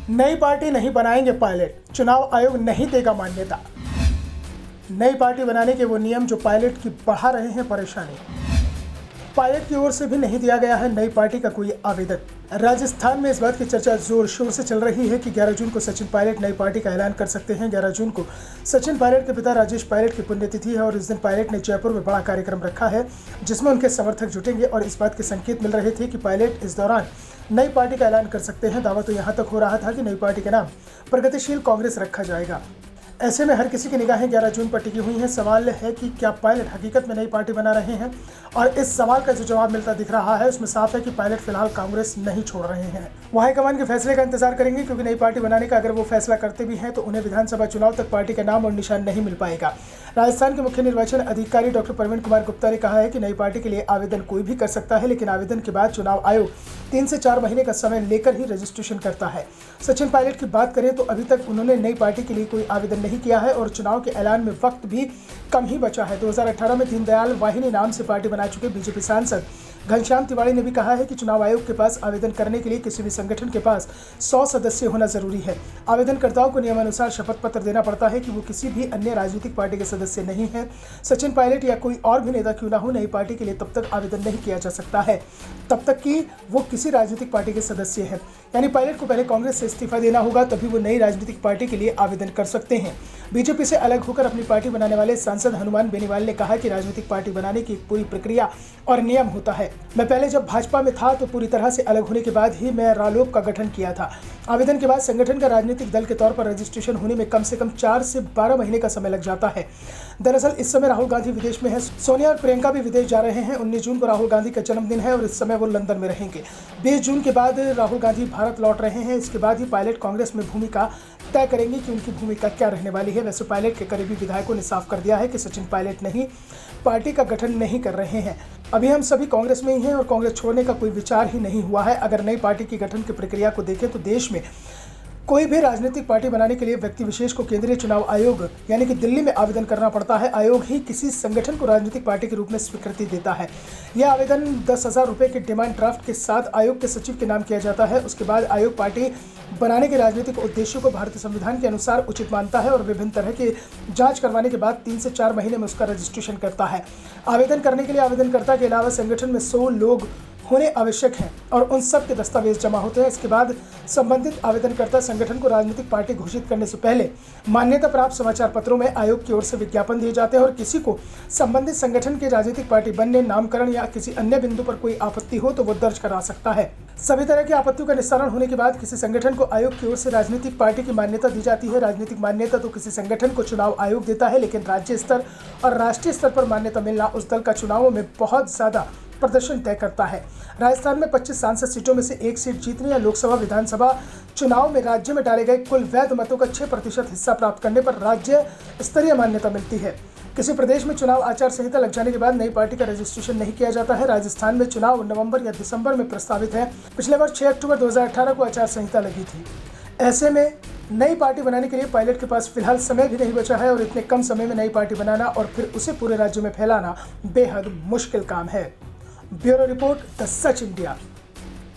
नई पार्टी नहीं बनाएंगे पायलट, चुनाव आयोग नहीं देगा मान्यता। नई पार्टी बनाने के वो नियम जो पायलट की बढ़ा रहे हैं परेशानी। पायलट की ओर से भी नहीं दिया गया है नई पार्टी का कोई आवेदन। राजस्थान में इस बात की चर्चा जोर शोर से चल रही है कि 11 जून को सचिन पायलट नई पार्टी का ऐलान कर सकते हैं। 11 जून को सचिन पायलट के पिता राजेश पायलट की पुण्यतिथि है और इस दिन पायलट ने जयपुर में बड़ा कार्यक्रम रखा है जिसमें उनके समर्थक जुटेंगे और इस बात के संकेत मिल रहे थे कि पायलट इस दौरान नई पार्टी का ऐलान कर सकते हैं। दावा तो यहाँ तक हो रहा था कि नई पार्टी का नाम प्रगतिशील कांग्रेस रखा जाएगा। ऐसे में हर किसी की निगाहें 11 जून पर टिकी हुई हैं। सवाल है कि क्या पायलट हकीकत में नई पार्टी बना रहे हैं, और इस सवाल का जो जवाब मिलता दिख रहा है उसमें साफ है कि पायलट फिलहाल कांग्रेस नहीं छोड़ रहे हैं। वो हाईकमान के फैसले का इंतजार करेंगे, क्योंकि नई पार्टी बनाने का अगर वो फैसला करते भी हैं तो उन्हें विधानसभा चुनाव तक पार्टी का नाम और निशान नहीं मिल पाएगा। राजस्थान के मुख्य निर्वाचन अधिकारी डॉक्टर प्रवीण कुमार गुप्ता ने कहा है कि नई पार्टी के लिए आवेदन कोई भी कर सकता है, लेकिन आवेदन के बाद चुनाव आयोग 3 से 4 महीने का समय लेकर ही रजिस्ट्रेशन करता है। सचिन पायलट की बात करें तो अभी तक उन्होंने नई पार्टी के लिए कोई आवेदन नहीं किया है और चुनाव के ऐलान में वक्त भी कम ही बचा है। 2018 में दीनदयाल वाहिनी नाम से पार्टी बना चुके बीजेपी सांसद घनश्याम तिवारी ने भी कहा है कि चुनाव आयोग के पास आवेदन करने के लिए किसी भी संगठन के पास 100 सदस्य होना जरूरी है। आवेदनकर्ताओं को नियमानुसार शपथ पत्र देना पड़ता है कि वो किसी भी अन्य राजनीतिक पार्टी के सदस्य नहीं है। सचिन पायलट या कोई और भी नेता क्यों ना हो, नई पार्टी के लिए तब तक आवेदन नहीं किया जा सकता है तब तक कि वो किसी राजनीतिक पार्टी के सदस्य हैं। यानी पायलट को पहले कांग्रेस से इस्तीफा देना होगा, तभी वो नई राजनीतिक पार्टी के लिए आवेदन कर सकते हैं। बीजेपी से अलग होकर अपनी पार्टी बनाने वाले सांसद हनुमान बेनीवाल ने कहा कि राजनीतिक पार्टी बनाने की एक पूरी प्रक्रिया और नियम होता है। मैं पहले जब भाजपा में था तो पूरी तरह से अलग होने के बाद ही मैं रालोप का गठन किया था। आवेदन के बाद संगठन का राजनीतिक दल के तौर पर रजिस्ट्रेशन होने में कम से कम 4 से 12 महीने का समय लग जाता है। दरअसल इस समय राहुल गांधी विदेश में है, सोनिया और प्रियंका भी विदेश जा रहे हैं। 19 जून को राहुल गांधी का जन्मदिन है और इस समय वो लंदन में रहेंगे। 20 जून के बाद राहुल गांधी भारत लौट रहे हैं। इसके बाद ही पायलट कांग्रेस में भूमिका तय करेंगे कि उनकी भूमिका क्या रहने वाली है। वैसे पायलट के करीबी विधायकों ने साफ कर दिया है कि सचिन पायलट नहीं पार्टी का गठन नहीं कर रहे हैं। अभी हम सभी कांग्रेस में ही हैं और कांग्रेस छोड़ने का कोई विचार ही नहीं हुआ है। अगर नई पार्टी की गठन की प्रक्रिया को देखें तो देश में कोई भी राजनीतिक पार्टी बनाने के लिए व्यक्ति विशेष को केंद्रीय चुनाव आयोग यानी कि दिल्ली में आवेदन करना पड़ता है। आयोग ही किसी संगठन को राजनीतिक पार्टी के रूप में स्वीकृति देता है। यह आवेदन 10,000 रुपये के डिमांड ड्राफ्ट के साथ आयोग के सचिव के नाम किया जाता है। उसके बाद आयोग पार्टी बनाने के राजनीतिक उद्देश्यों को भारतीय संविधान के अनुसार उचित मानता है और विभिन्न तरह की जांच करवाने के बाद 3 से 4 महीने में उसका रजिस्ट्रेशन करता है। आवेदन करने के लिए आवेदनकर्ता के अलावा संगठन में 100 लोग होने आवश्यक हैं और उन सब के दस्तावेज जमा होते हैं। इसके बाद संबंधित आवेदनकर्ता संगठन को राजनीतिक पार्टी घोषित करने से पहले मान्यता प्राप्त समाचार पत्रों में आयोग की ओर से विज्ञापन दिए जाते हैं और किसी को संबंधित संगठन की राजनीतिक पार्टी बनने, नामकरण या किसी अन्य बिंदु पर कोई आपत्ति हो तो वो दर्ज करा सकता है। सभी तरह की आपत्तियों का निस्तारण होने के बाद किसी संगठन को आयोग की ओर से राजनीतिक पार्टी की मान्यता दी जाती है। राजनीतिक मान्यता तो किसी संगठन को चुनाव आयोग देता है, लेकिन राज्य स्तर और राष्ट्रीय स्तर पर मान्यता मिलना उस दल का चुनावों में बहुत ज्यादा प्रदर्शन तय करता है। राजस्थान में 25 सांसद सीटों में से 1 सीट जीतने या लोकसभा विधानसभा चुनाव में राज्य में डाले गए कुल वैध मतों का 6% हिस्सा प्राप्त करने पर राज्य स्तरीय मान्यता मिलती है। किसी प्रदेश में चुनाव आचार संहिता लग जाने के बाद नई पार्टी का रजिस्ट्रेशन नहीं किया जाता है। राजस्थान में चुनाव नवंबर या दिसंबर में प्रस्तावित है। पिछले वर्ष 6 अक्टूबर 2018 को आचार संहिता लगी थी। ऐसे में नई पार्टी बनाने के लिए पायलट के पास फिलहाल समय भी नहीं बचा है और इतने कम समय में नई पार्टी बनाना और फिर उसे पूरे राज्य में फैलाना बेहद मुश्किल काम है। Bureau report, the such India.